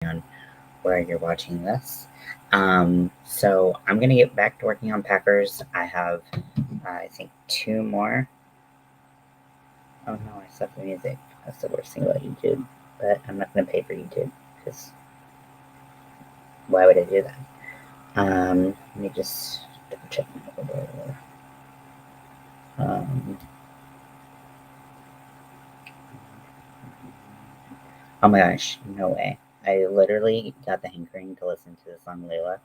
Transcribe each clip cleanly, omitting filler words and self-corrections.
on where you're watching this. So I'm going to get back to working on Packers. I have, I think, two more. Oh no, I stopped the music. That's the worst thing about YouTube. But I'm not going to pay for YouTube because why would I do that? Let me just double check my order. Oh my gosh, no way. I literally got the hankering to listen to the song Layla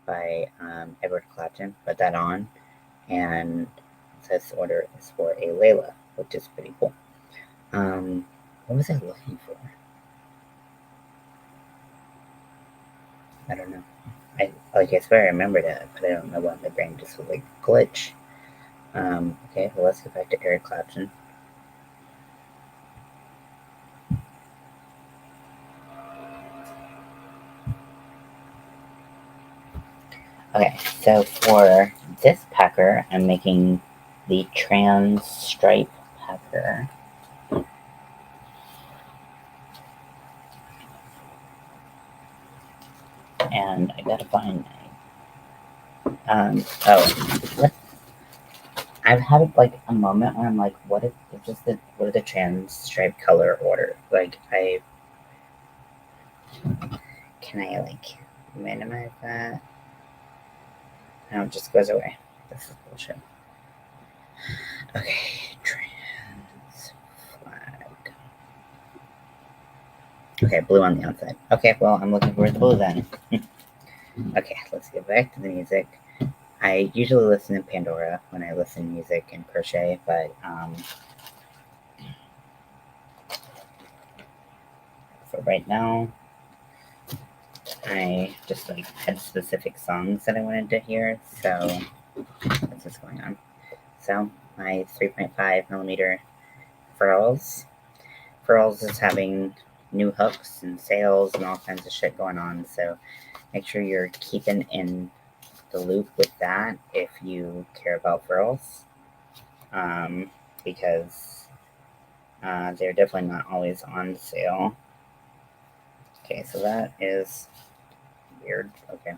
by Edward Clapton, put that on, and this order is for a Layla, which is pretty cool. What was I looking for? I don't know. I swear I remembered it, but I don't know why my brain just was like glitch. Okay, well, let's get back to Eric Clapton. Okay, so for this packer, I'm making the trans stripe packer. And I gotta find what? I've had like a moment where I'm like, what are the trans stripe color order? Like, can I like minimize that? No, it just goes away. This is bullshit. Okay, trans flag. Okay, blue on the outside. Okay, well, I'm looking for the blue then. Okay, let's get back to the music. I usually listen to Pandora when I listen to music and crochet, but for right now, I just like had specific songs that I wanted to hear. So what's this going on? So my 3.5 millimeter furls. Furls is having new hooks and sales and all kinds of shit going on. So make sure you're keeping in the loop with that if you care about furls, because they're definitely not always on sale. Okay, so that is weird. Okay.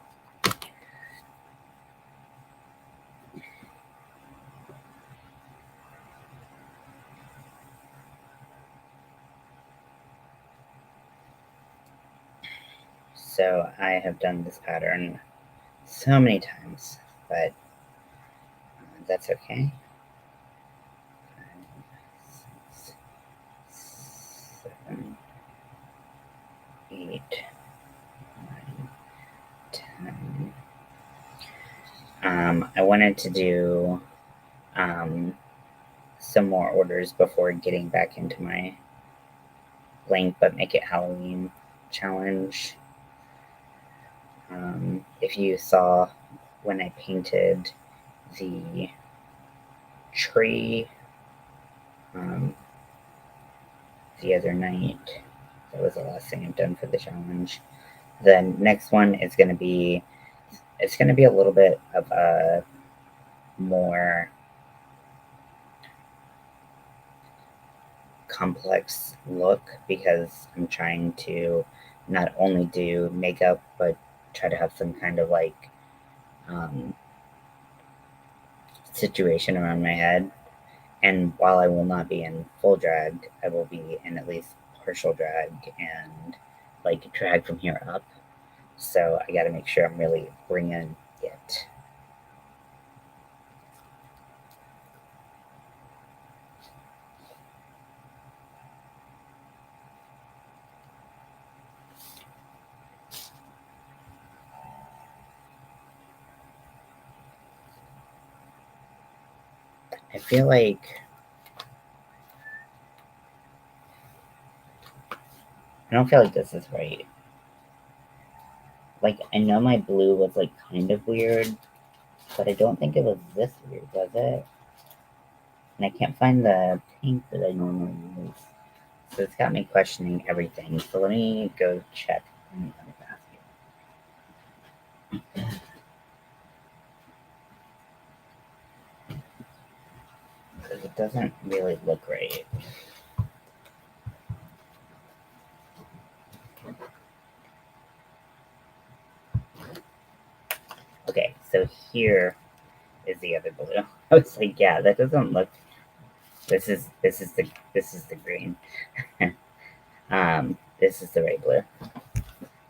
So I have done this pattern so many times, but that's okay. 5, 6, 7, 8, 9, 10. I wanted to do some more orders before getting back into my Blank But Make It Halloween challenge. If you saw when I painted the tree the other night, that was the last thing I've done for the challenge. The next one is going to be, it's going to be a little bit of a more complex look because I'm trying to not only do makeup but try to have some kind of like situation around my head. And while I will not be in full drag, I will be in at least partial drag and like drag from here up. So I got to make sure I'm really bringing it. I feel like I don't feel like this is right. Like, I know my blue was like kind of weird, but I don't think it was this weird, was it? And I can't find the pink that I normally use. So it's got me questioning everything. So let me go check. Let me ask you. Because it doesn't really look right. Okay, so here is the other blue. I was like, yeah, that doesn't look. This is the green. This is the right blue.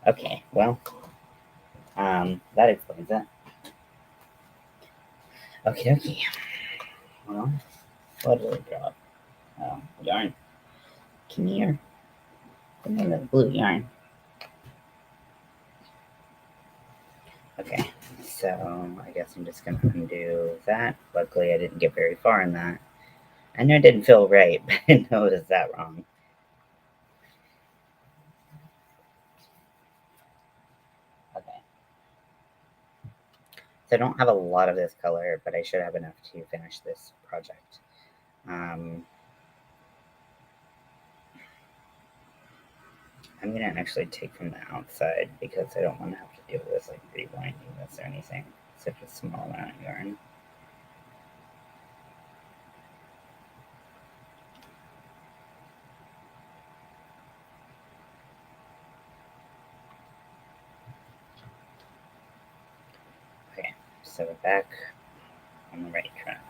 Okay, well, that explains it. Okay, okay. Well, what did I drop? Oh, yarn. Come here. Come here, the blue yarn. Okay, so I guess I'm just gonna undo that. Luckily, I didn't get very far in that. I know it didn't feel right, but I noticed that wrong. Okay. So I don't have a lot of this color, but I should have enough to finish this project. I'm gonna actually take from the outside because I don't want to have to deal with like rewinding this or anything. Such a small amount of yarn. Okay, so we're back on the right track.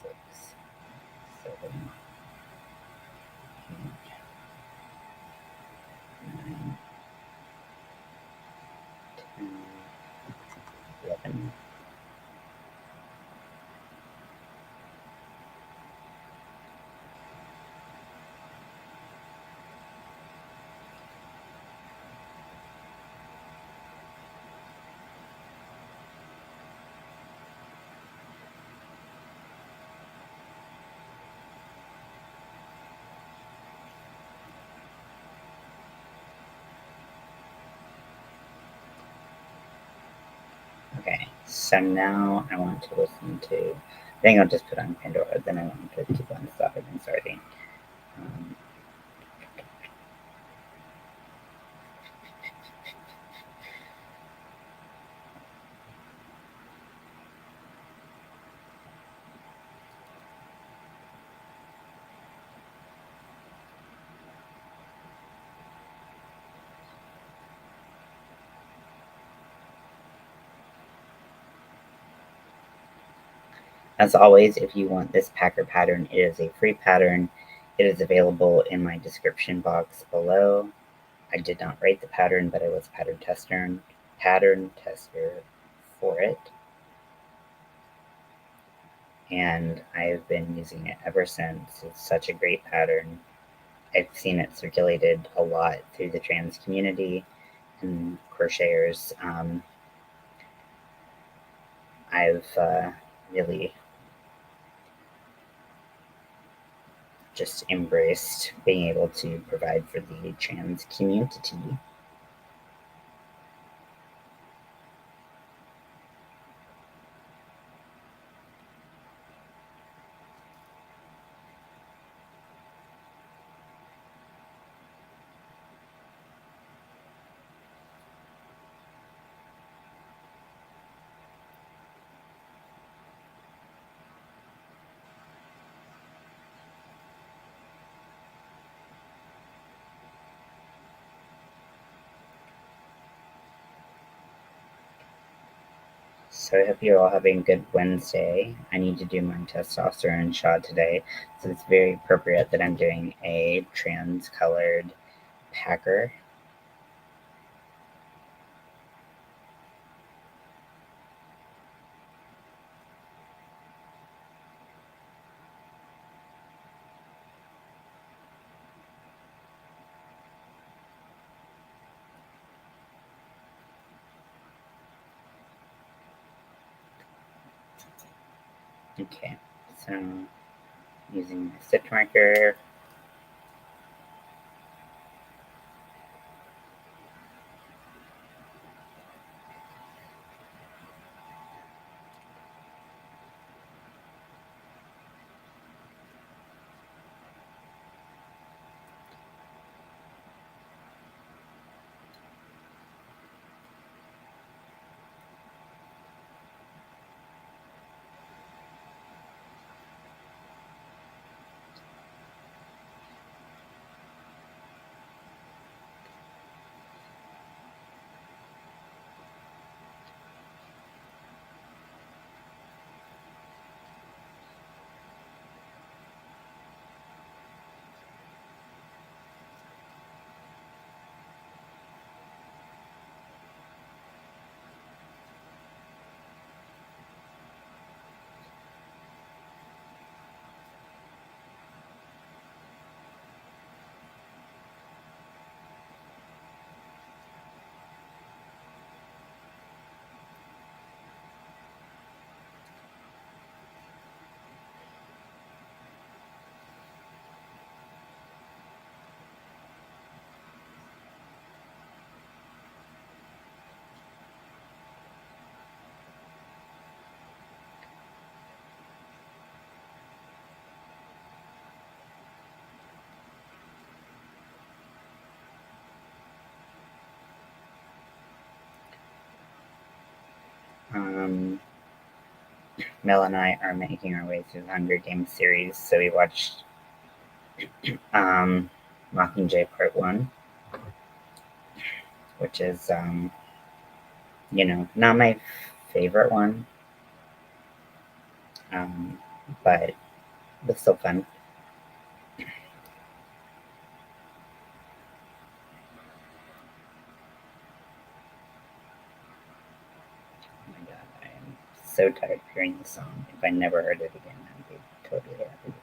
Six, seven, 9, 10, 11. Okay, so now I want to listen to. I think I'll just put on Pandora. Then I want to keep on stopping and starting. Um, As always, if you want this packer pattern, it is a free pattern. It is available in my description box below. I did not write the pattern, but I was pattern tester for it. And I've been using it ever since. It's such a great pattern. I've seen it circulated a lot through the trans community and crocheters. I've really just embraced being able to provide for the trans community. So I hope you're all having a good Wednesday. I need to do my testosterone shot today, so it's very appropriate that I'm doing a trans-colored packer. Okay, so using my stitch marker. Mel and I are making our way through the Hunger Games series, so we watched Mockingjay Part 1, which is, not my favorite one, but it's still fun. Oh my god, I am so tired of hearing the song. If I never heard it again, I'd be totally happy.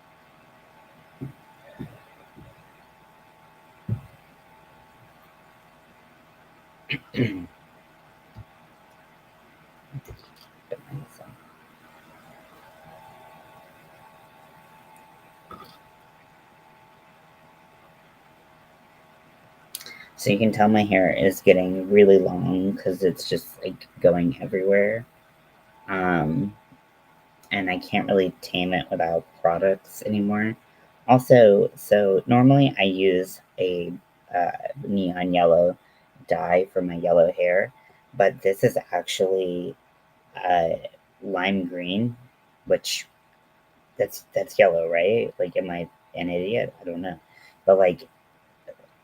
Don't mind the song. So you can tell my hair is getting really long because it's just like going everywhere. Um, and I can't really tame it without products anymore. Also, so normally I use a neon yellow dye for my yellow hair, but this is actually uh, lime green, which that's yellow, right? Like, am I an idiot? I don't know, but like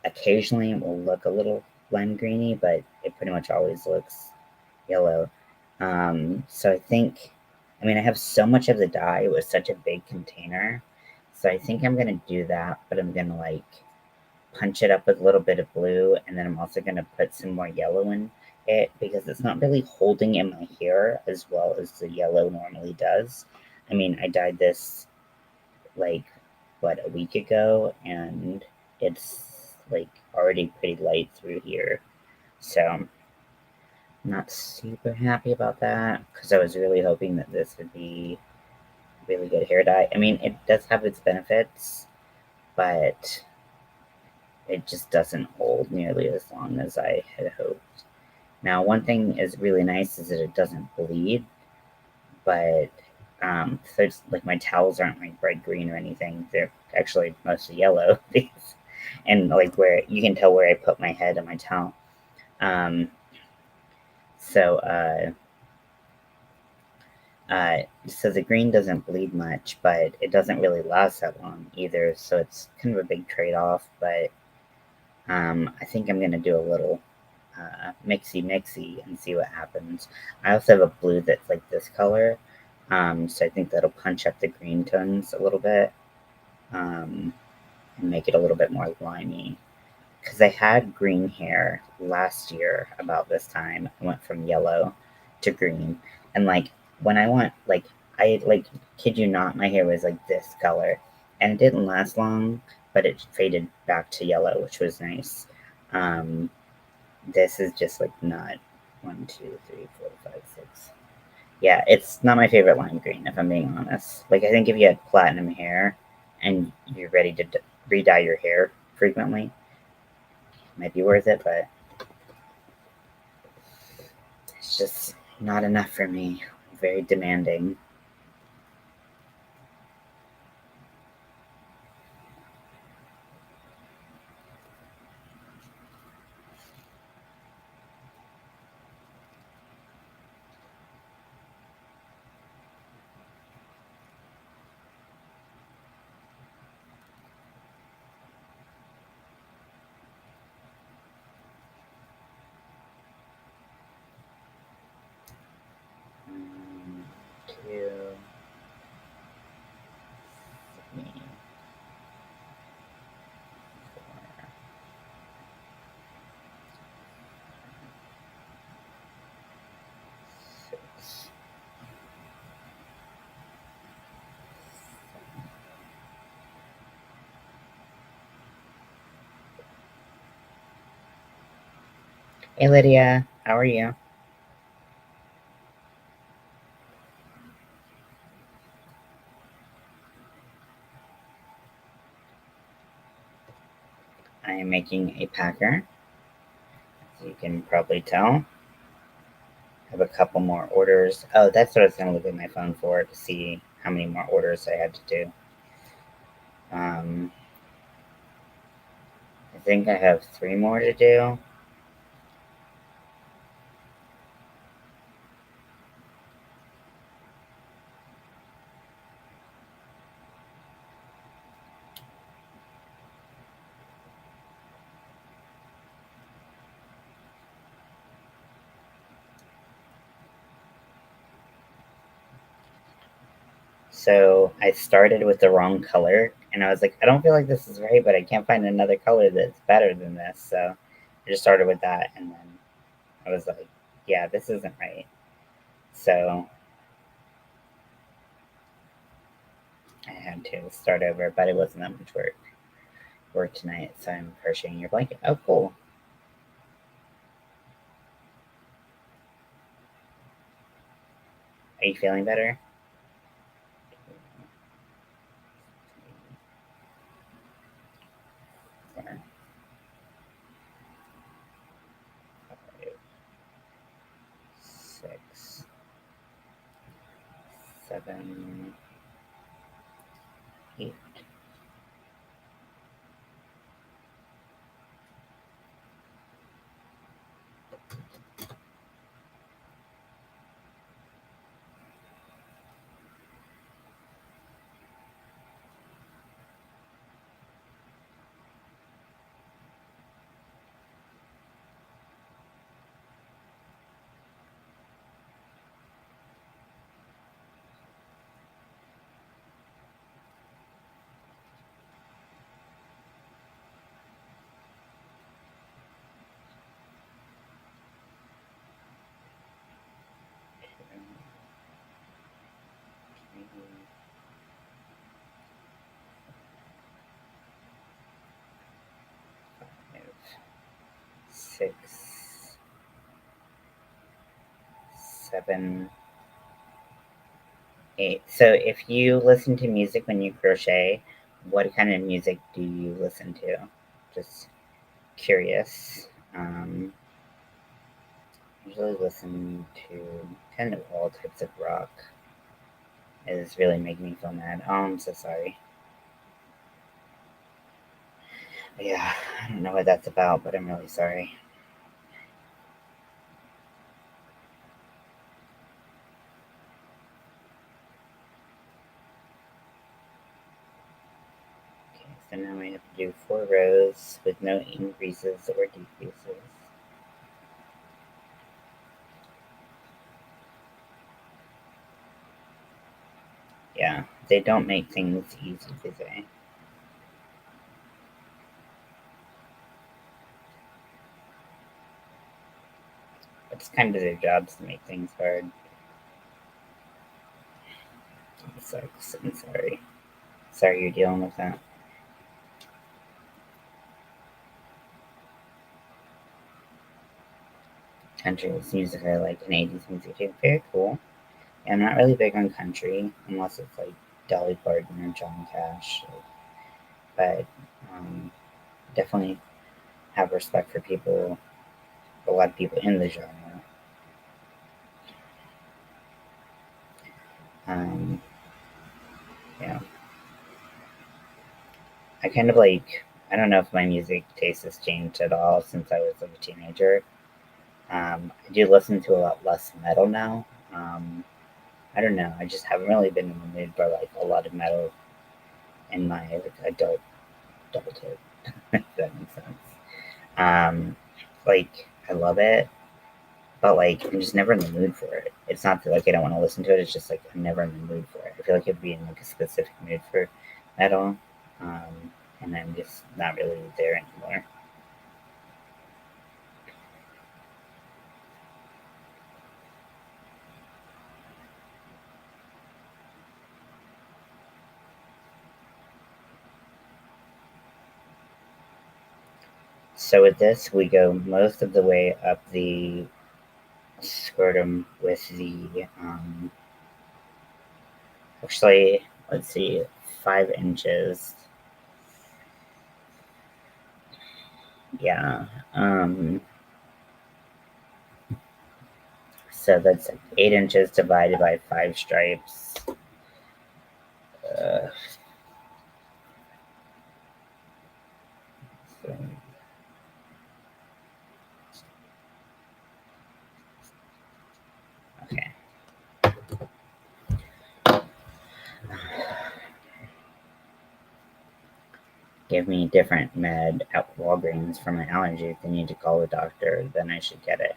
occasionally it will look a little lime greeny, but it pretty much always looks yellow. So I think, I mean, I have so much of the dye. It was such a big container. So I think I'm gonna do that, but I'm gonna like punch it up with a little bit of blue, and then I'm also gonna put some more yellow in it because it's not really holding in my hair as well as the yellow normally does. I mean, I dyed this like what, a week ago, and it's like already pretty light through here. So I'm not super happy about that because I was really hoping that this would be really good hair dye. I mean, it does have its benefits, but it just doesn't hold nearly as long as I had hoped. Now, one thing is really nice is that it doesn't bleed, but so it's like my towels aren't like bright green or anything. They're actually mostly yellow. And like where you can tell where I put my head on my towel. Um, so so the green doesn't bleed much, but it doesn't really last that long either. So it's kind of a big trade off. But I think I'm gonna do a little mixy mixy and see what happens. I also have a blue that's like this color, so I think that'll punch up the green tones a little bit and make it a little bit more limey. Because I had green hair last year about this time. I went from yellow to green, and like when I went like I like kid you not, my hair was like this color, and it didn't last long, but it faded back to yellow, which was nice. Um, this is just like not 1, 2, 3, 4, 5, 6. Yeah, it's not my favorite lime green, if I'm being honest. Like, I think if you had platinum hair and you're ready to re-dye your hair frequently, it might be worth it, but it's just not enough for me. Very demanding. Um, 2, 3, 4, 6. Hey, Lydia. How are you? I am making a packer, as you can probably tell. Have a couple more orders. Oh, that's what I was gonna look at my phone for to see how many more orders I had to do. Um, I think I have 3 more to do. So I started with the wrong color, and I was like, I don't feel like this is right, but I can't find another color that's better than this. So I just started with that, and then I was like, yeah, this isn't right. So I had to start over, but it wasn't that much work tonight. So I'm crocheting your blanket. Oh, cool. Are you feeling better? 4, 5, 6, 7, 8. Six, 7, 8. So if you listen to music when you crochet, what kind of music do you listen to? Just curious. I usually listen to kind of all types of rock. It is really making me feel mad. Oh, I'm so sorry. Yeah, I don't know what that's about, but I'm really sorry. Okay, so now I have to do 4 rows with no increases or decreases. Yeah, they don't make things easy, do they? It's kind of their jobs to make things hard. It sucks. I'm sorry. Sorry you're dealing with that. Country music I like, and 80s music too. Very cool. Yeah, I'm not really big on country unless it's like Dolly Parton or John Cash. But definitely have respect for people, a lot of people in the genre. Um, yeah, I kind of like. I don't know if my music taste has changed at all since I was like a teenager. I do listen to a lot less metal now. I don't know. I just haven't really been in the mood for like a lot of metal in my like, adulthood. If that makes sense. Um, like I love it, but like I'm just never in the mood for it. It's not that like I don't want to listen to it. It's just like I'm never in the mood for it. I feel like I'd be in like a specific mood for metal, and I'm just not really there anymore. So with this, we go most of the way up the scrotum with the actually let's see 5 inches. Yeah. So that's 8 inches divided by 5 stripes. Uh, so, okay. Give me different med at Walgreens for my allergy. If they need to call the doctor, then I should get it.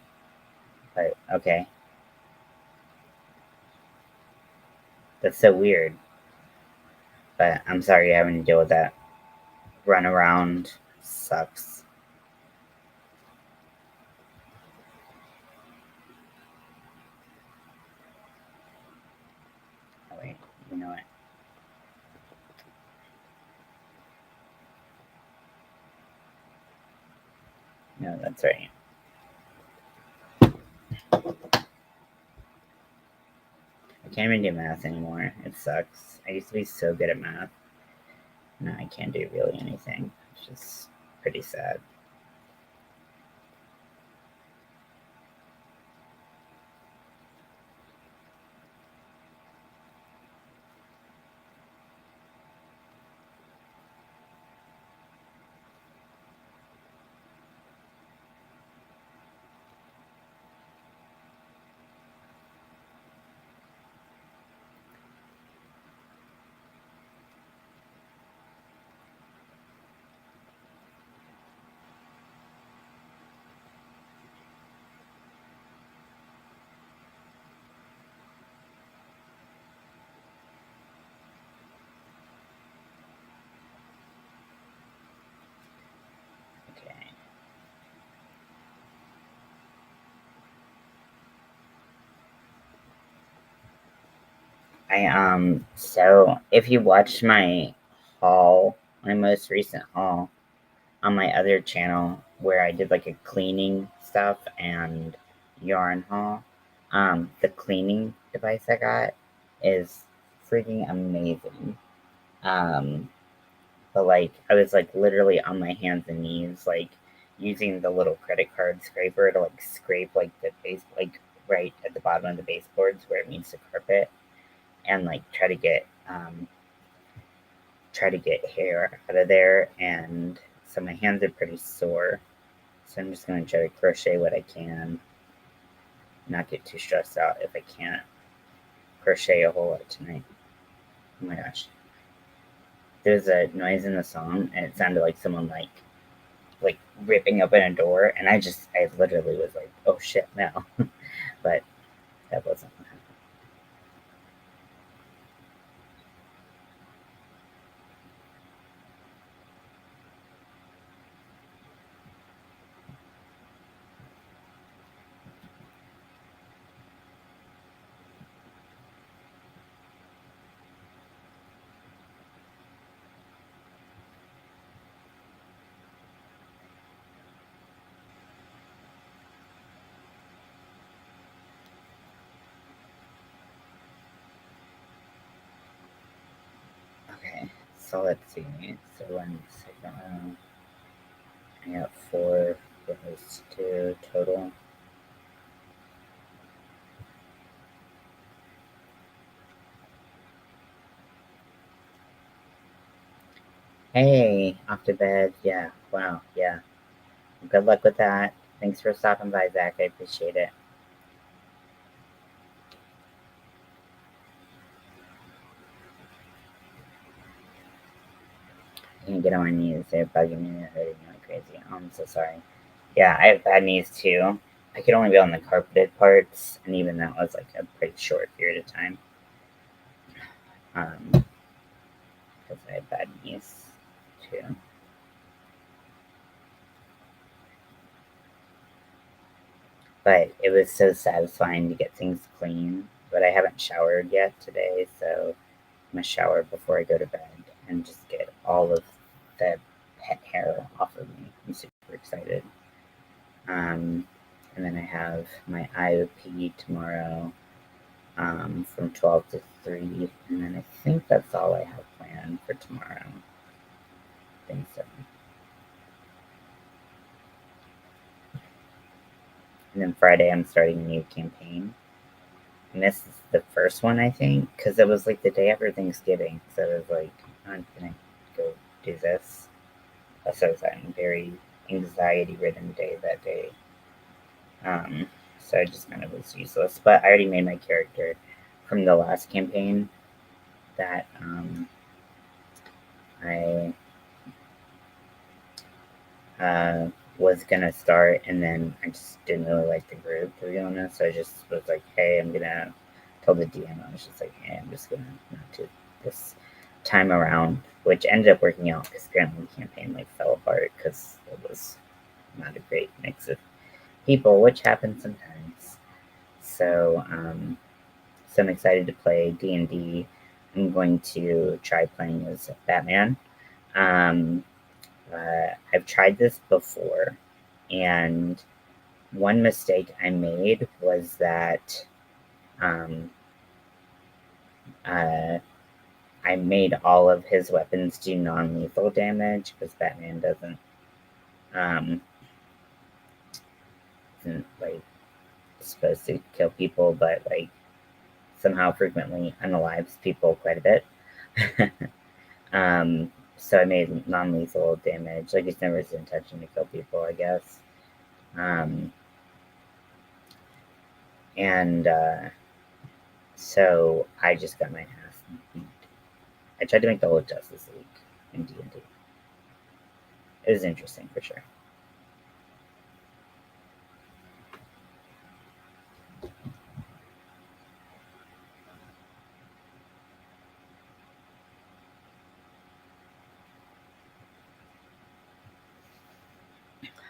But okay. That's so weird. But I'm sorry you're having to deal with that. Run around sucks. Oh, wait, you know what? No, that's right. I can't even do math anymore. It sucks. I used to be so good at math. Now I can't do really anything. It's just pretty sad. Okay. So if you watched my haul, my most recent haul on my other channel where I did like a cleaning stuff and yarn haul, the cleaning device I got is freaking amazing. Um, but like I was like literally on my hands and knees, like using the little credit card scraper to like scrape like the base, like right at the bottom of the baseboards where it meets the carpet, and like try to get hair out of there. And so my hands are pretty sore. So I'm just gonna try to crochet what I can, not get too stressed out if I can't crochet a whole lot tonight. Oh my gosh. There's a noise in the song and it sounded like someone like ripping open a door, and I literally was like, oh shit, no. But that wasn't what happened. Okay, so let's see. So 1 second. I got 4 for those 2 total. Hey, off to bed. Yeah, wow, yeah. Good luck with that. Thanks for stopping by, Zach. I appreciate it. I can't get on my knees. They're bugging me. They're hurting me like crazy. Oh, I'm so sorry. Yeah, I have bad knees too. I could only be on the carpeted parts, and even that was like a pretty short period of time. Because I have bad knees too. But it was so satisfying to get things clean. But I haven't showered yet today, so I'm gonna shower before I go to bed and just get all of the pet hair off of me. I'm super excited. And then I have my IOP tomorrow from 12 to 3. And then I think that's all I have planned for tomorrow. I think so. And then Friday, I'm starting a new campaign. And this is the first one, I think, because it was like the day after Thanksgiving. So I was like, I'm going to go do this. So it was a very anxiety ridden day that day. Um, so I just kind of was useless. But I already made my character from the last campaign that I was gonna start, and then I just didn't really like the group, to be honest. So I just was like, hey, I'm gonna tell the DM. I was just like, hey, I'm just gonna not do this. time around, which ended up working out because apparently the campaign like fell apart because it was not a great mix of people, which happens sometimes. So, so I'm excited to play D&D. I'm going to try playing as Batman. I've tried this before, and one mistake I made was that uh, I made all of his weapons do non-lethal damage because Batman um, isn't like supposed to kill people, but like somehow frequently unalives people quite a bit. So I made non-lethal damage. Like it's never his intention to kill people, I guess. Um, and so I just got my ass beat. I tried to make the whole Justice League in D&D. It was interesting for sure.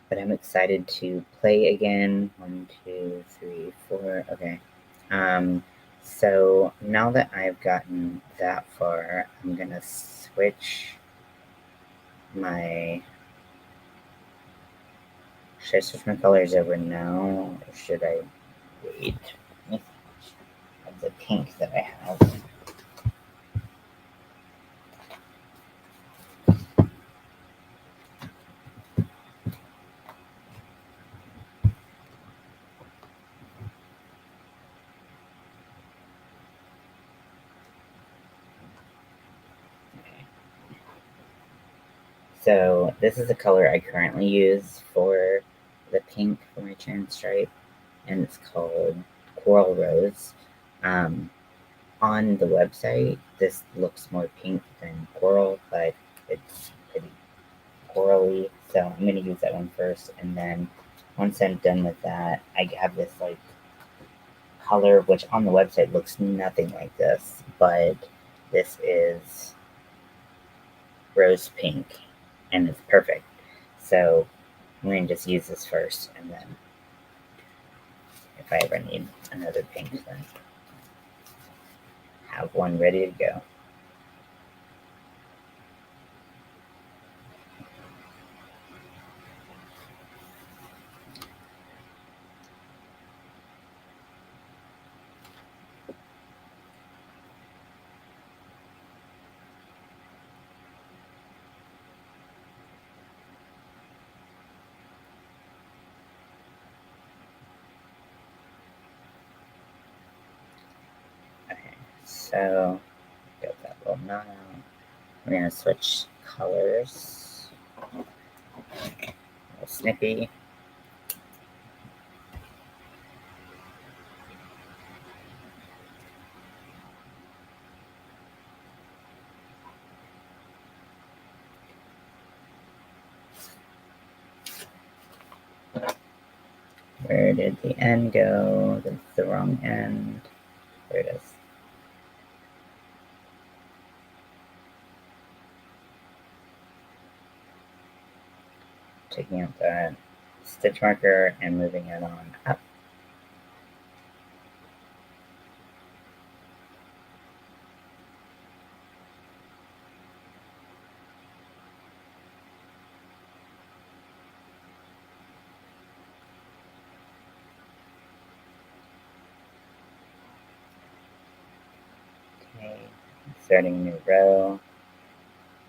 But I'm excited to play again. 1, 2, 3, 4. Okay. So now that I've gotten that far, I'm gonna switch my. Should I switch my colors over now, or should I wait? Of the pink that I have. So this is the color I currently use for the pink for my chin stripe, and it's called Coral Rose. On the website, this looks more pink than coral, but it's pretty corally. So I'm going to use that one first, and then once I'm done with that, I have this like color which on the website looks nothing like this, but this is rose pink, and it's perfect. So I'm going to just use this first, and then if I ever need another pink, then have one ready to go. Okay, so get that little knot out. We're going to switch colors. A little snippy. Where did the end go? That's the wrong end. There it is. Taking out that stitch marker and moving it on up. Okay, starting a new row.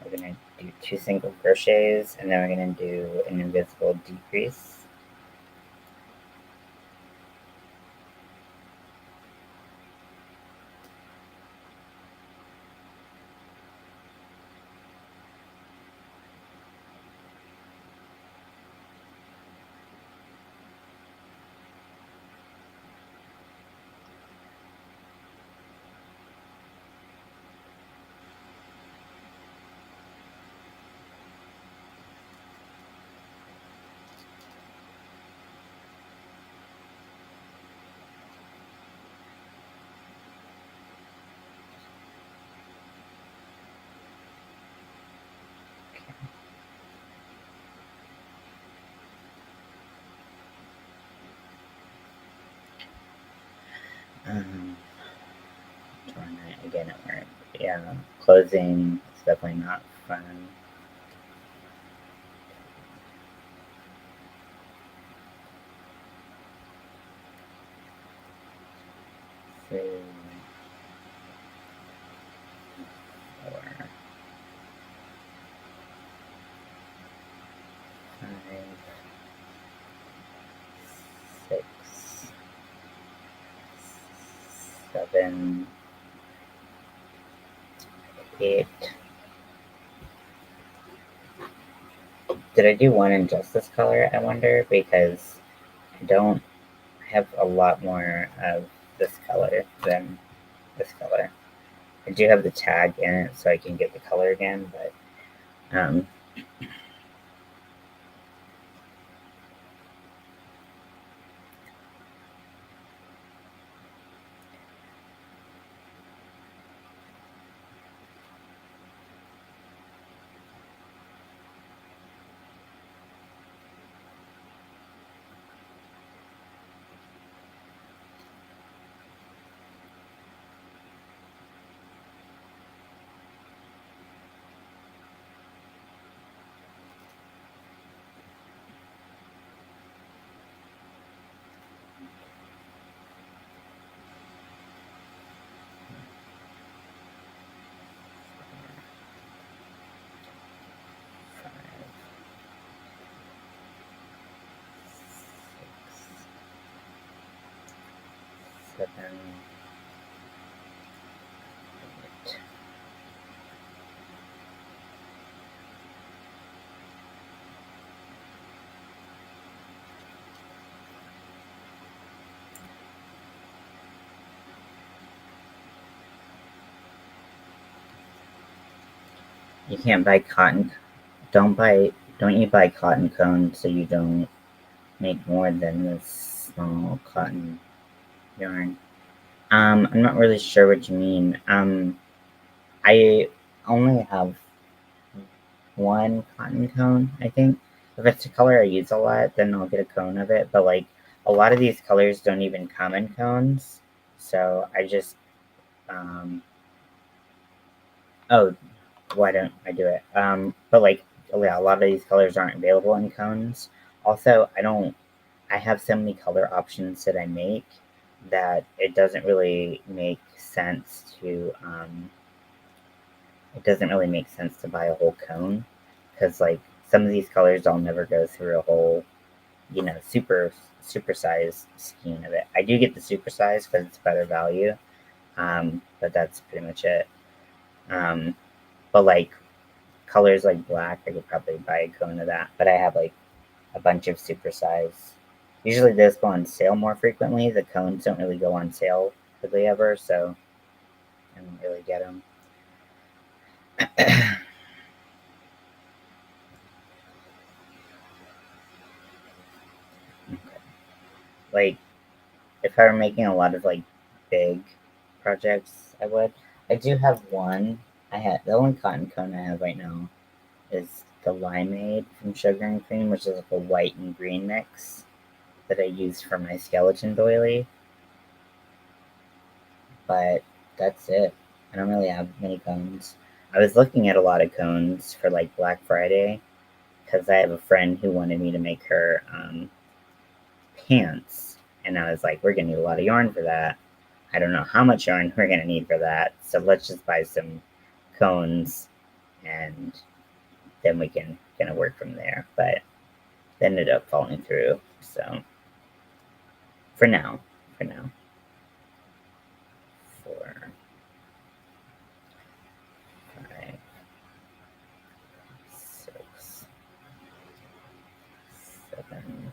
We're going to do 2 single crochets, and then we're going to do an invisible decrease. Um, Darn it, again it worked. Yeah, closing is definitely not fun. Three, 4, 5, 6, 7, 8. Did I do one in just this color, I wonder? Because I don't have a lot more of this color than this color. I do have the tag in it so I can get the color again, but seven, 8. You can't buy cotton. Don't you buy cotton cones so you don't make more than this small cotton yarn? I'm not really sure what you mean. I only have one cotton cone, I think. If it's a color I use a lot, then I'll get a cone of it. But like a lot of these colors don't even come in cones, so I just oh, why don't I do it? But like yeah, a lot of these colors aren't available in cones. Also, I have so many color options that I make that it doesn't really make sense to buy a whole cone because like some of these colors I'll never go through a whole super size skein of it. I do get the super size because it's better value, but that's pretty much it. Um, but like colors like black, I could probably buy a cone of that. But I have like a bunch of super size. Usually those go on sale more frequently. The cones don't really go on sale hardly ever, so I don't really get them. Like if I were making a lot of like big projects, I would. I do have one. I had the only cotton cone I have right now is the limeade from Sugar and Cream, which is like a white and green mix that I use for my skeleton doily. But that's it. I don't really have many cones. I was looking at a lot of cones for like Black Friday because I have a friend who wanted me to make her pants, and I was like, we're gonna need a lot of yarn for that. I don't know how much yarn we're gonna need for that, so let's just buy some cones, and then we can kind of work from there. But it ended up falling through. So for now, for now, 4, 5, 6, 7.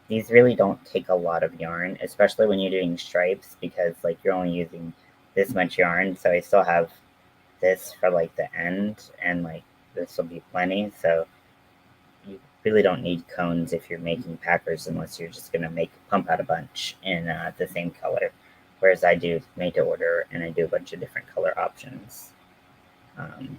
These really don't take a lot of yarn, especially when you're doing stripes, because like you're only using this much yarn. So I still have this for like the end, and like this will be plenty. So you really don't need cones if you're making packers unless you're just gonna pump out a bunch in the same color. Whereas I do made to order and I do a bunch of different color options. Um,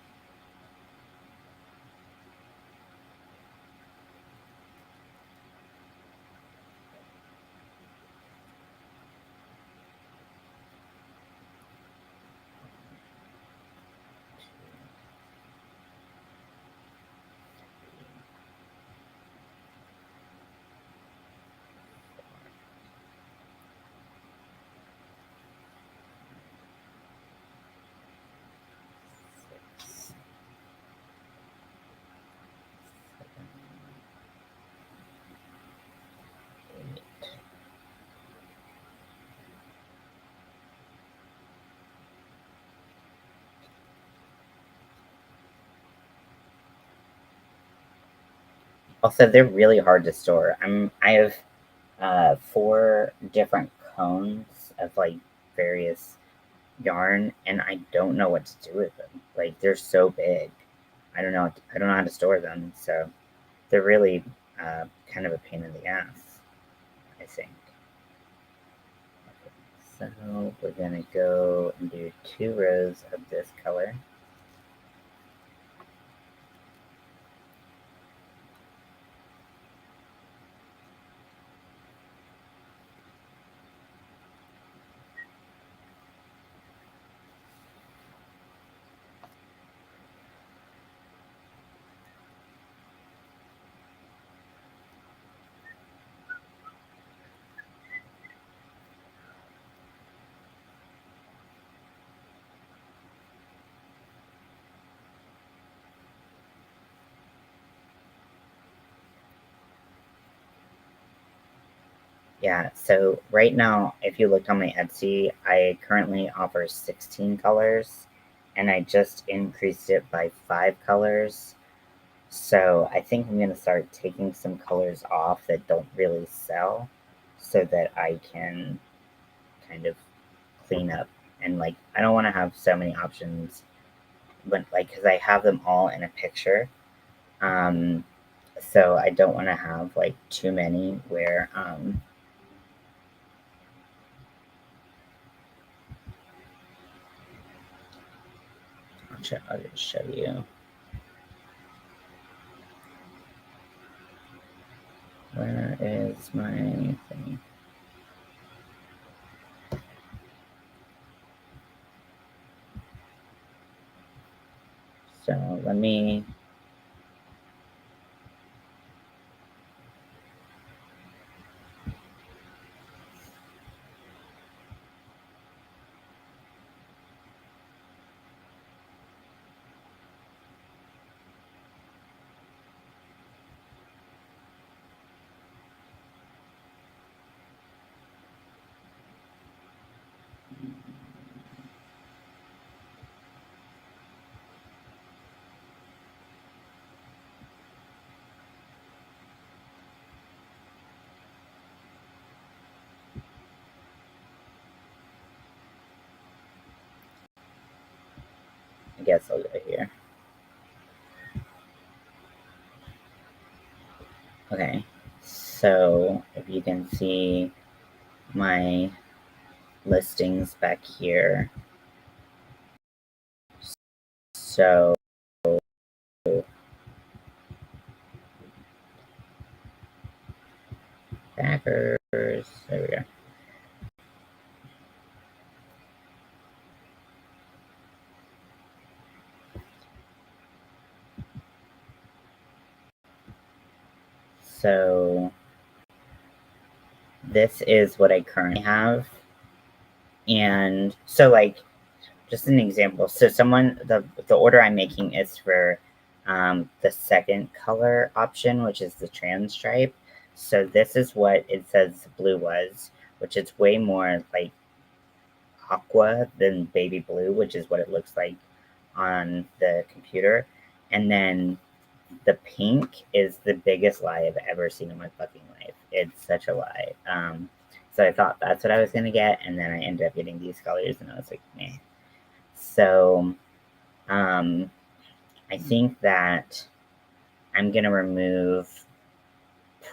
Also, they're really hard to store. I have 4 different cones of like various yarn, and I don't know what to do with them. Like they're so big. I don't know how to store them, so they're really kind of a pain in the ass, I think. So we're gonna go and do 2 rows of this color. Yeah, so right now, if you looked on my Etsy, I currently offer 16 colors, and I just increased it by 5 colors. So I think I'm gonna start taking some colors off that don't really sell so that I can kind of clean up. And like, I don't want to have so many options, but like, because I have them all in a picture. Um, so I don't want to have like too many where I'll just show you. Where is my thing? So let me. I guess I'll go here. Okay, so if you can see my listings back here. So backers, there we go. So this is what I currently have. And so like just an example. So the order I'm making is for the second color option, which is the trans stripe. So this is what it says blue was, which is way more like aqua than baby blue, which is what it looks like on the computer. And then the pink is the biggest lie I've ever seen in my fucking life. It's such a lie. So I thought that's what I was gonna get, and then I ended up getting these colors, and I was like, meh. So I think that I'm gonna remove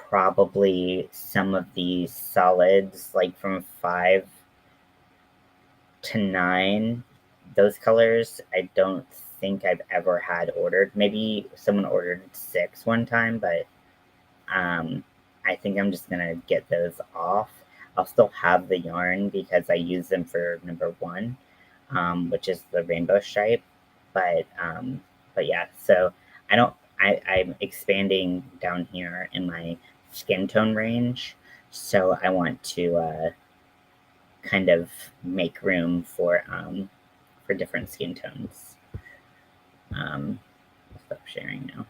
probably some of these solids, like from 5 to 9. Those colors, I don't think I've ever had ordered. Maybe someone ordered 6 one time, but I think I'm just gonna get those off. I'll still have the yarn because I use them for number 1, which is the rainbow stripe. But yeah, so I'm expanding down here in my skin tone range, so I want to kind of make room for different skin tones. I'll stop sharing now.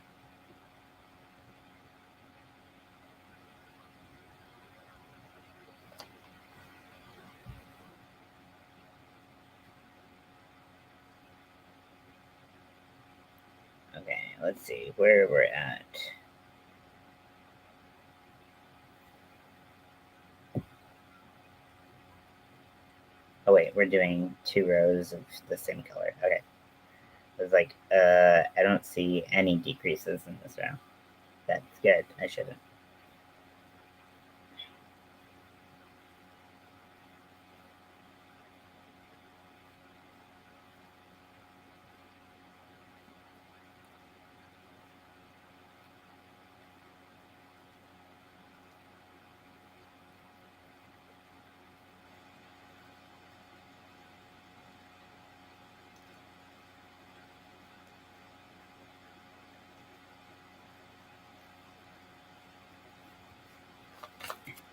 Okay, let's see where we're at. Oh wait, we're doing 2 rows of the same color. Okay. I was like, I don't see any decreases in this row. That's good. I shouldn't.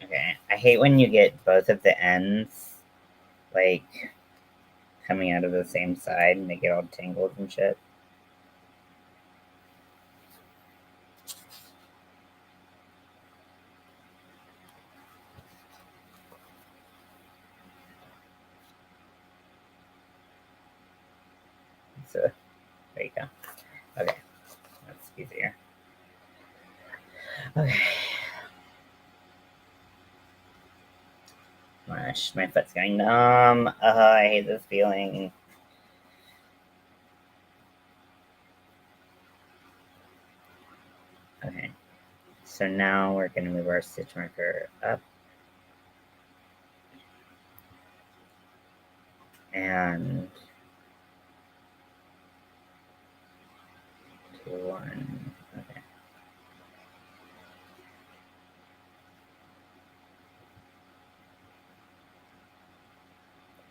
Okay. I hate when you get both of the ends, like, coming out of the same side and they get all tangled and shit. So, there you go. Okay. That's easier. Okay. Gosh, my foot's going numb. I hate this feeling. Okay. So now we're going to move our stitch marker up. And 2, 1. Okay.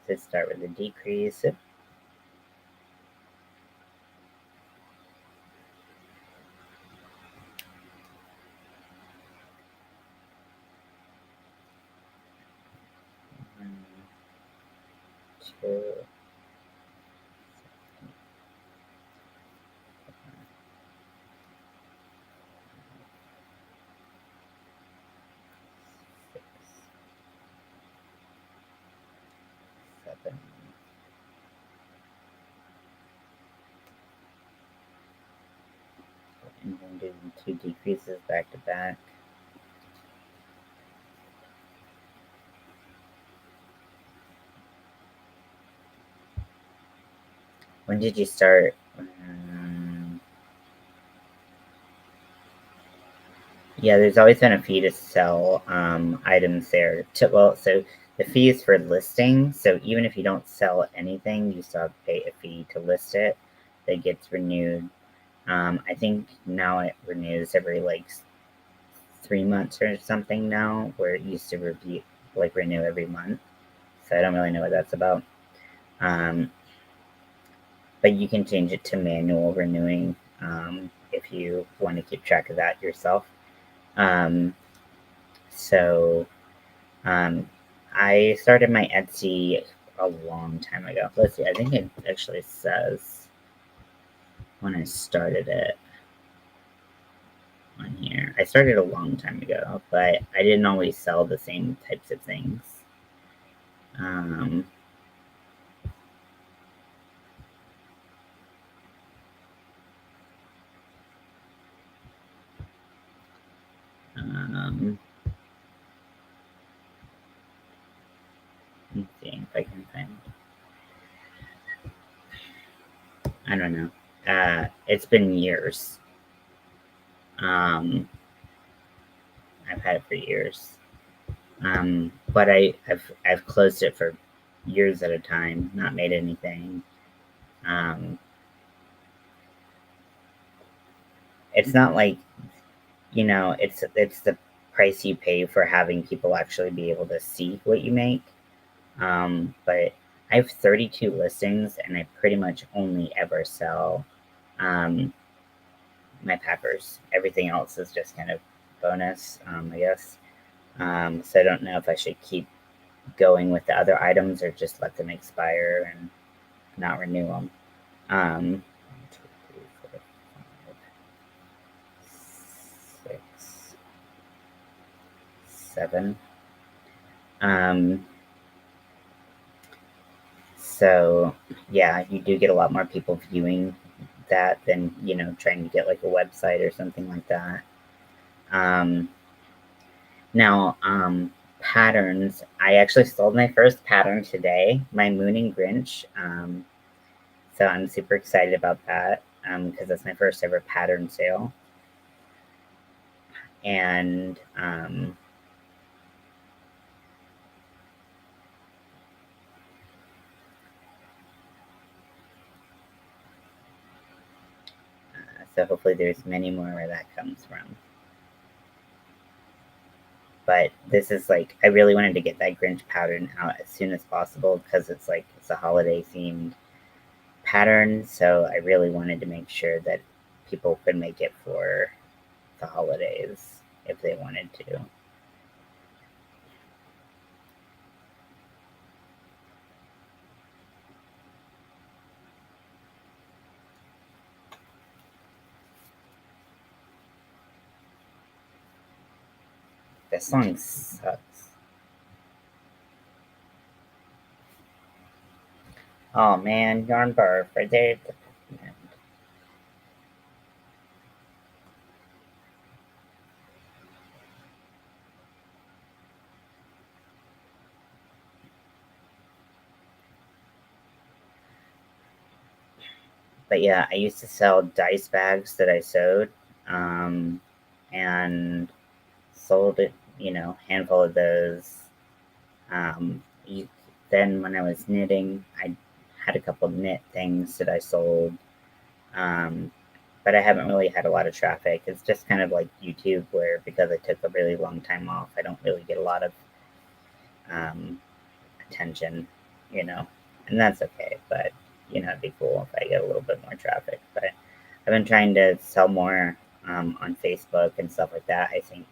So start with a decrease. 1, 2, 6, 7. And then do 2 decreases back to back. When did you start? Yeah, there's always been a fee to sell items there. So the fee is for listing. So even if you don't sell anything, you still have to pay a fee to list it. That gets renewed. I think now it renews every like 3 months or something now, where it used to renew every month. So I don't really know what that's about. But you can change it to manual renewing if you want to keep track of that yourself. So I started my Etsy a long time ago. Let's see, I think it actually says when I started it on here. I started a long time ago, but I didn't always sell the same types of things. Um, um, let's see if I can find. I don't know. It's been years. I've had it for years. But I've closed it for years at a time, not made anything. It's not like, it's the price you pay for having people actually be able to see what you make. But I have 32 listings, and I pretty much only ever sell my Packers. Everything else is just kind of bonus, I guess. So I don't know if I should keep going with the other items or just let them expire and not renew them. 1, 2, 3, 4, 5, 6, 7. So yeah, you do get a lot more people viewing that than trying to get like a website or something like that. Now, patterns. I actually sold my first pattern today, my Mooning Grinch. So I'm super excited about that because that's my first ever pattern sale. And so hopefully there's many more where that comes from. But this is like, I really wanted to get that Grinch pattern out as soon as possible because it's a holiday themed pattern. So I really wanted to make sure that people could make it for the holidays if they wanted to. This song sucks. Oh man, yarn barf right there. But yeah, I used to sell dice bags that I sewed, and sold it, handful of those. Um, you, then when I was knitting, I had a couple knit things that I sold. Um, but I haven't really had a lot of traffic. It's just kind of like YouTube, where because I took a really long time off, I don't really get a lot of attention, and that's okay. But it'd be cool if I get a little bit more traffic. But I've been trying to sell more on Facebook and stuff like that. I think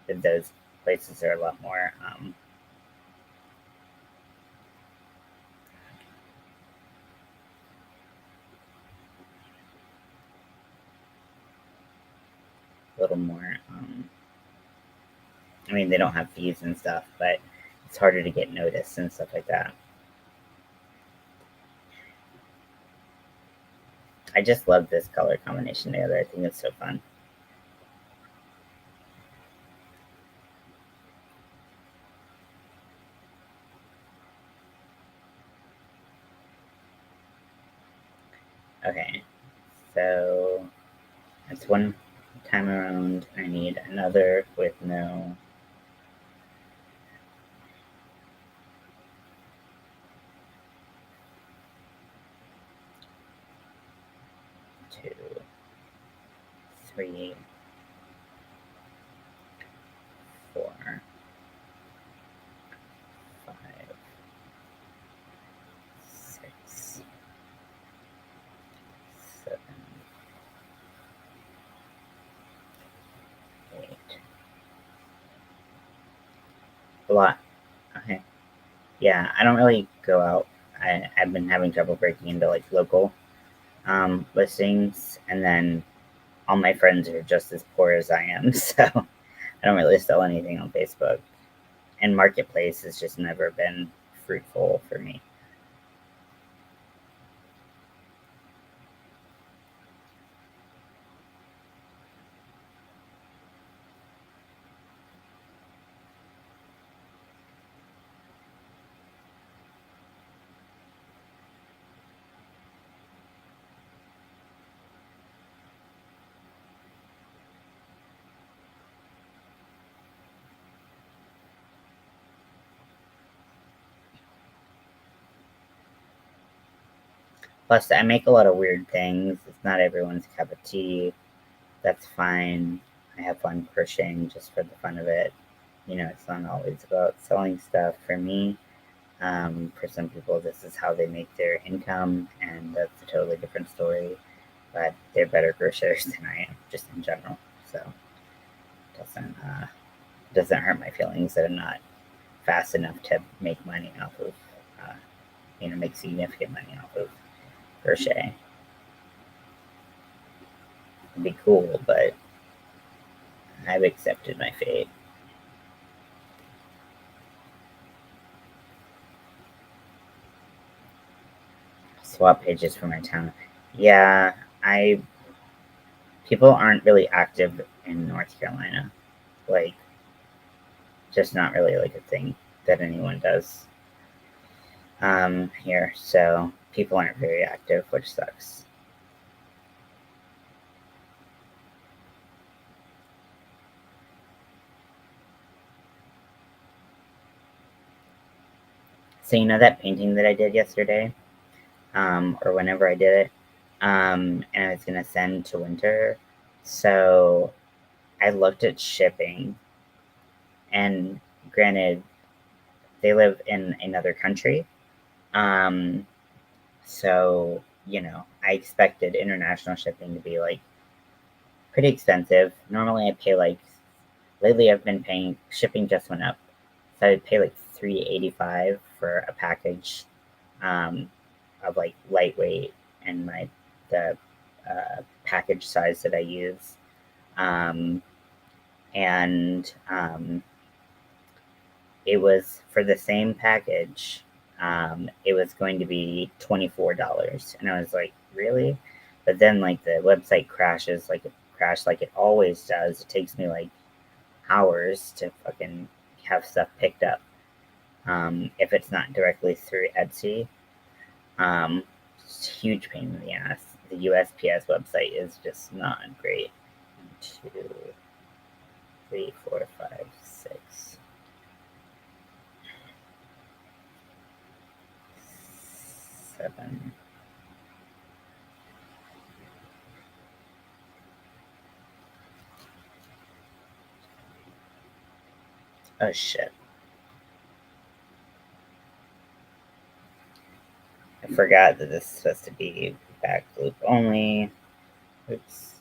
that those places are a lot more a little more. I mean, they don't have fees and stuff, but it's harder to get noticed and stuff like that. I just love this color combination together. I think it's so fun. Okay, so that's one time around. I need another with no. Two, 3, 4, 5, 6, 7, 8. A lot. Okay. Yeah, I don't really go out. I've been having trouble breaking into like local listings, and then all my friends are just as poor as I am, so I don't really sell anything on Facebook. And Marketplace has just never been fruitful for me. Plus, I make a lot of weird things. It's not everyone's cup of tea. That's fine. I have fun crocheting just for the fun of it. It's not always about selling stuff. For me, for some people, this is how they make their income, and that's a totally different story. But they're better crocheters than I am, just in general. So it doesn't hurt my feelings that I'm not fast enough to make money off of, make significant money off of crochet. It'd be cool, but I've accepted my fate. Swap pages for my town. Yeah, I people aren't really active in North Carolina. Like, just not really like a thing that anyone does here. So people aren't very active, which sucks. So that painting that I did yesterday, or whenever I did it, and I was gonna send to Winter. So I looked at shipping, and granted, they live in another country. Um, so I expected international shipping to be like pretty expensive. Normally, I pay like lately I've been paying shipping just went up, so I'd pay like $3.85 for a package of like lightweight and the package size that I use, um, and it was for the same package. It was going to be $24, and I was like, really? But then like the website crashes, like it crashed like it always does. It takes me like hours to fucking have stuff picked up. If it's not directly through Etsy, it's a huge pain in the ass. The USPS website is just not great. 1, 2, 3, 4, 5, 6, 7. Oh shit. I forgot that this is supposed to be back loop only. Oops.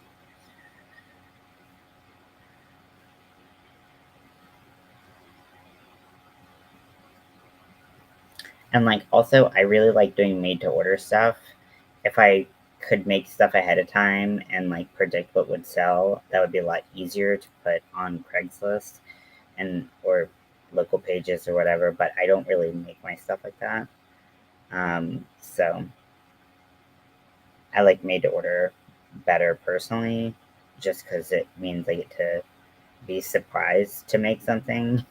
And like also I really like doing made to order stuff. If I could make stuff ahead of time and like predict what would sell, that would be a lot easier to put on Craigslist and or local pages or whatever, but I don't really make my stuff like that. So I like made to order better personally, just because it means I get to be surprised to make something.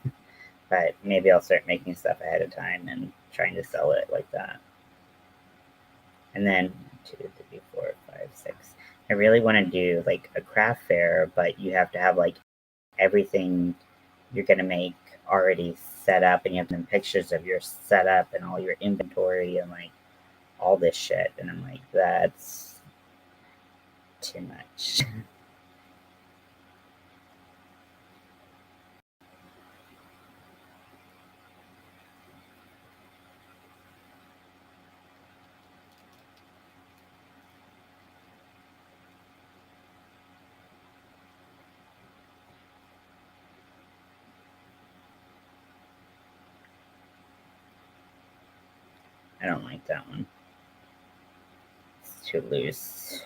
But maybe I'll start making stuff ahead of time and trying to sell it like that. And then 2, 3, 4, 5, 6. I really want to do like a craft fair, but you have to have like everything you're gonna make already set up, and you have them pictures of your setup and all your inventory and like all this shit. And I'm like, that's too much. I don't like that one. It's too loose.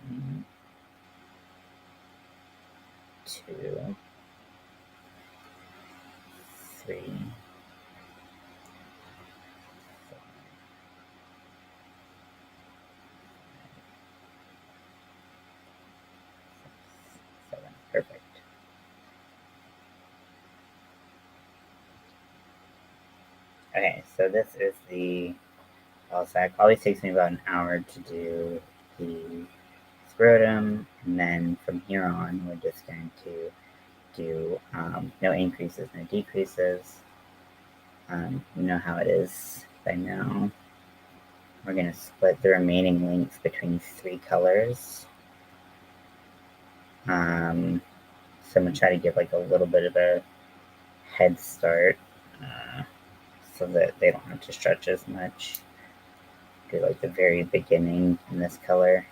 One, 2, 3, 7. Perfect. Okay, so this is the ball sack. Always takes me about an hour to do the scrotum, and then from here on, we're just going to do no increases, no decreases. You know how it is by now. We're going to split the remaining links between 3 colors. So I'm going to try to give like a little bit of a head start so that they don't have to stretch as much. Do like the very beginning in this color.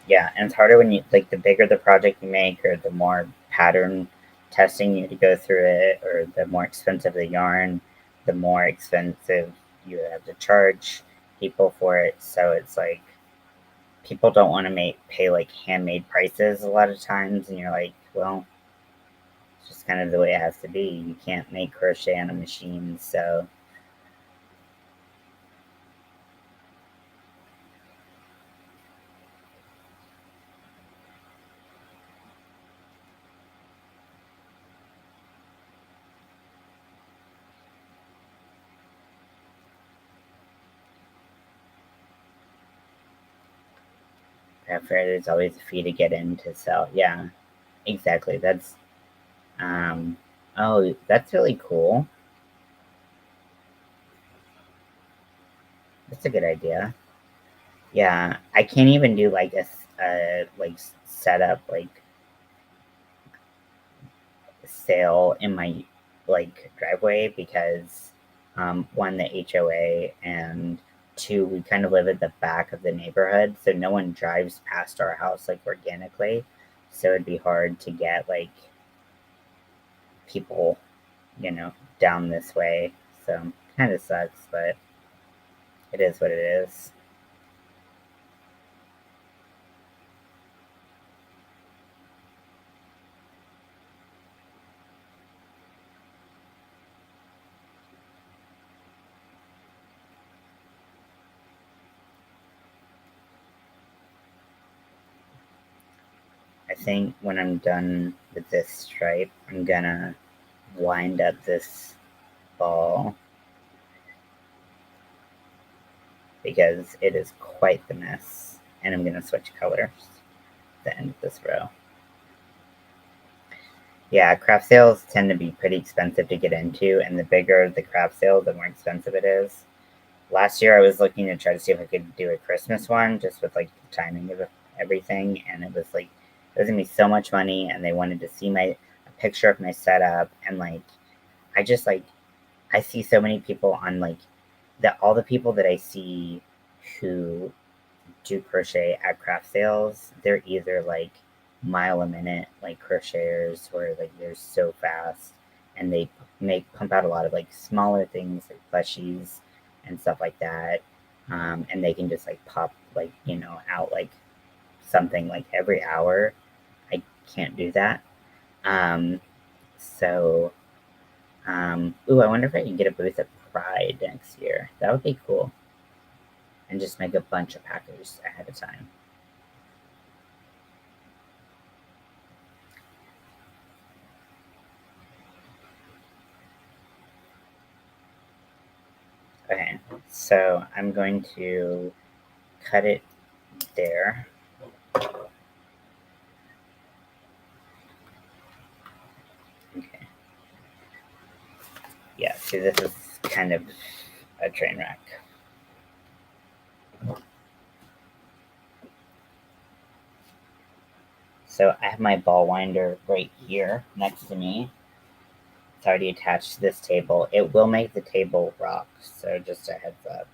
Yeah, and it's harder when you like the bigger the project you make, or the more pattern testing you need to go through it, or the more expensive the yarn, the more expensive you have to charge people for it. So it's like people don't want to pay like handmade prices a lot of times, and you're like, well, it's just kind of the way it has to be. You can't make crochet on a machine, so there's always a fee to get in to sell. Yeah, exactly. Um, oh, that's really cool. That's a good idea. Yeah, I can't even do like a like setup like sale in my like driveway because one, the HOA, and two, we kind of live at the back of the neighborhood, so no one drives past our house like organically. So it'd be hard to get like people, down this way. So kind of sucks, but it is what it is. I think when I'm done with this stripe, I'm gonna wind up this ball because it is quite the mess. And I'm gonna switch colors at the end of this row. Yeah, craft sales tend to be pretty expensive to get into, and the bigger the craft sale, the more expensive it is. Last year, I was looking to try to see if I could do a Christmas one, just with like the timing of everything, and it was like it was gonna be so much money, and they wanted to see a picture of my setup, and like I just like I see so many people on like that all the people that I see who do crochet at craft sales, they're either like mile a minute like crocheters where like they're so fast and they make pump out a lot of like smaller things like plushies and stuff like that. And they can just like pop like out like something like every hour. I can't do that. Um, so ooh, I wonder if I can get a booth at Pride next year. That would be cool. And just make a bunch of packers ahead of time. Okay, so I'm going to cut it there. Okay. Yeah, see, this is kind of a train wreck. So I have my ball winder right here next to me. It's already attached to this table. It will make the table rock, so just a heads up.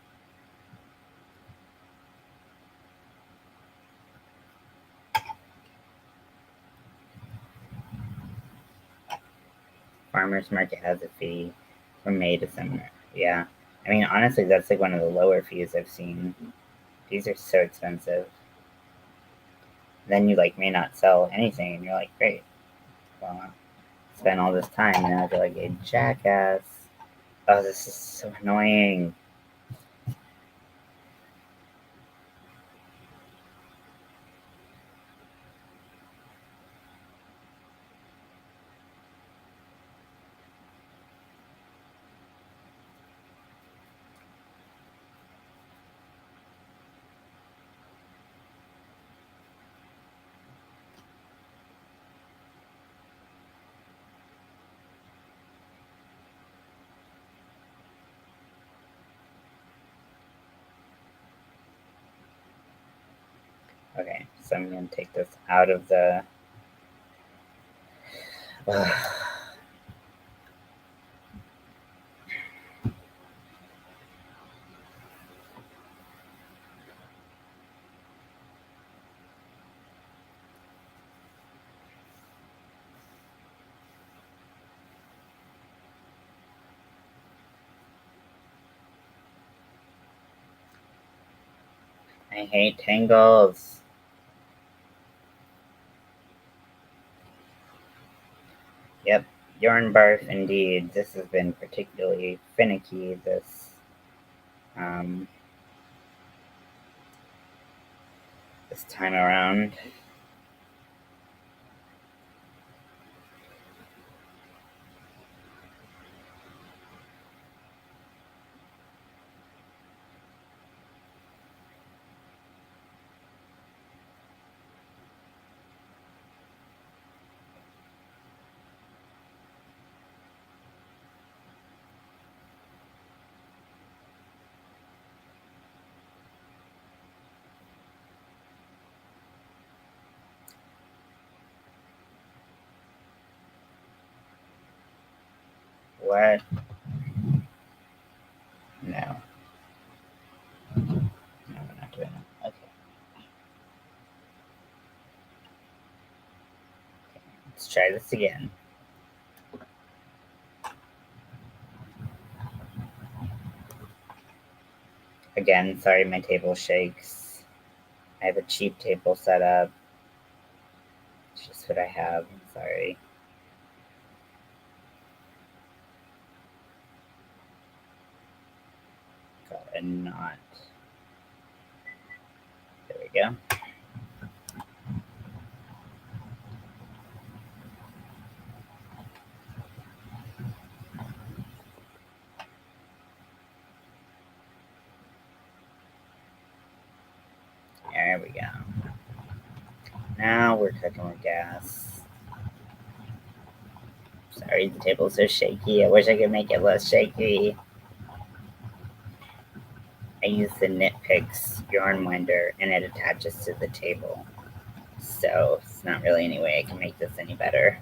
Farmer's Market has a fee from May to December. Yeah. I mean, honestly, that's like one of the lower fees I've seen. These are so expensive. Then you like may not sell anything, and you're like, great. Well, spend all this time, and I feel like a jackass. Oh, this is so annoying. Okay, so I'm going to take this out of the... I hate tangles. Yep, yarn barf indeed. This has been particularly finicky um, this time around. What? No. No, we're not doing that. Okay. Let's try this again. Again, sorry my table shakes. I have a cheap table set up. It's just what I have. I'm sorry. Got a knot. There we go. There we go. Now we're cooking with gas. Sorry, the table's so shaky. I wish I could make it less shaky. I use the Knit Picks yarn winder and it attaches to the table. So it's not really any way I can make this any better.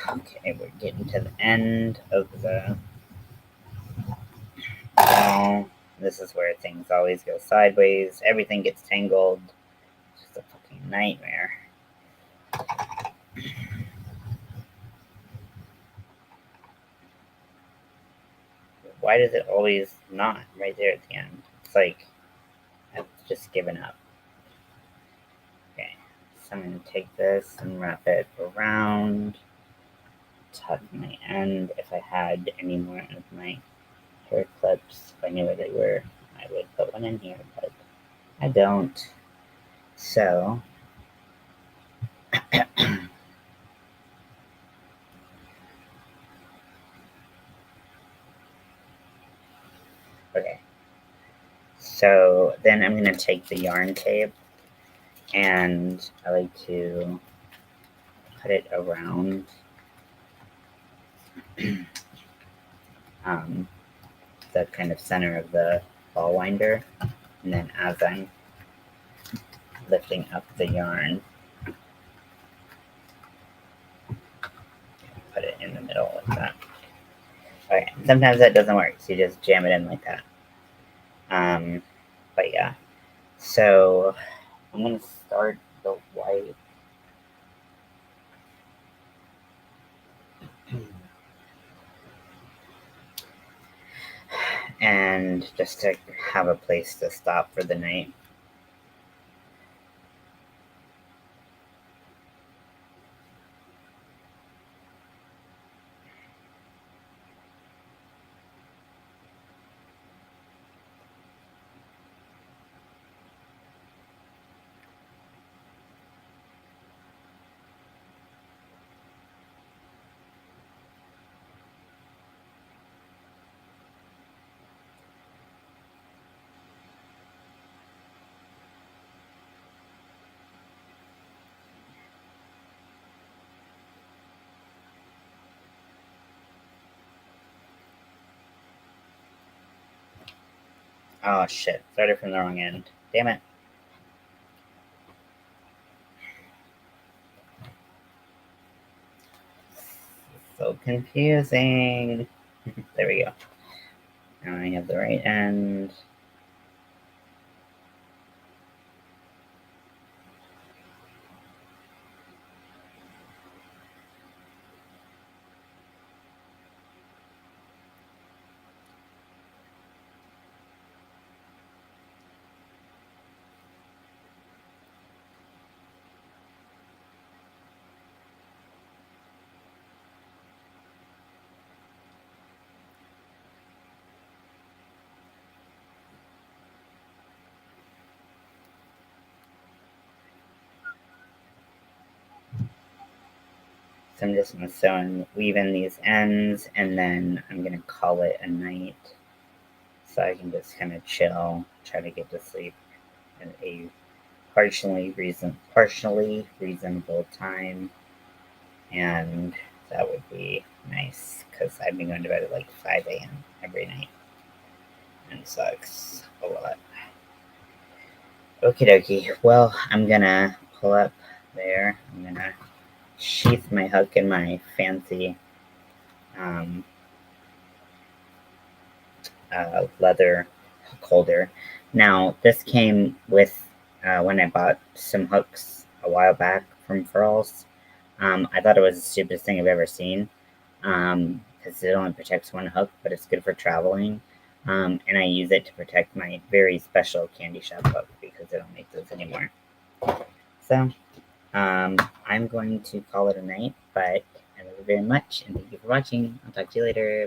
Okay, we're getting to the end of the wall. This is where things always go sideways. Everything gets tangled. It's just a fucking nightmare. Why does it always not right there at the end? It's like I've just given up. Okay, so I'm going to take this and wrap it around, tuck my end. If I had any more of my hair clips, if I knew where they were, I would put one in here, but I don't. So, okay. So then I'm going to take the yarn tape and I like to put it around the kind of center of the ball winder, and then as I'm lifting up the yarn, put it in the middle like that. Okay, sometimes that doesn't work, so you just jam it in like that. But yeah, so I'm gonna start the white. And just to have a place to stop for the night. Oh shit, started from the wrong end. Damn it. So confusing. There we go. Now I have the right end. So I'm just gonna sew and weave in these ends, and then I'm gonna call it a night, so I can just kind of chill, try to get to sleep at a partially reasonable time, and that would be nice because I've been going to bed at like 5 a.m. every night, and it sucks a lot. Okie dokie. Well, I'm gonna pull up there. I'm gonna sheath my hook in my fancy um, leather hook holder. Now, this came with when I bought some hooks a while back from Furls. I thought it was the stupidest thing I've ever seen because it only protects one hook, but it's good for traveling. And I use it to protect my very special Candy Shop hook because they don't make those anymore. So, I'm going to call it a night, but I love you very much, and thank you for watching. I'll talk to you later. Bye.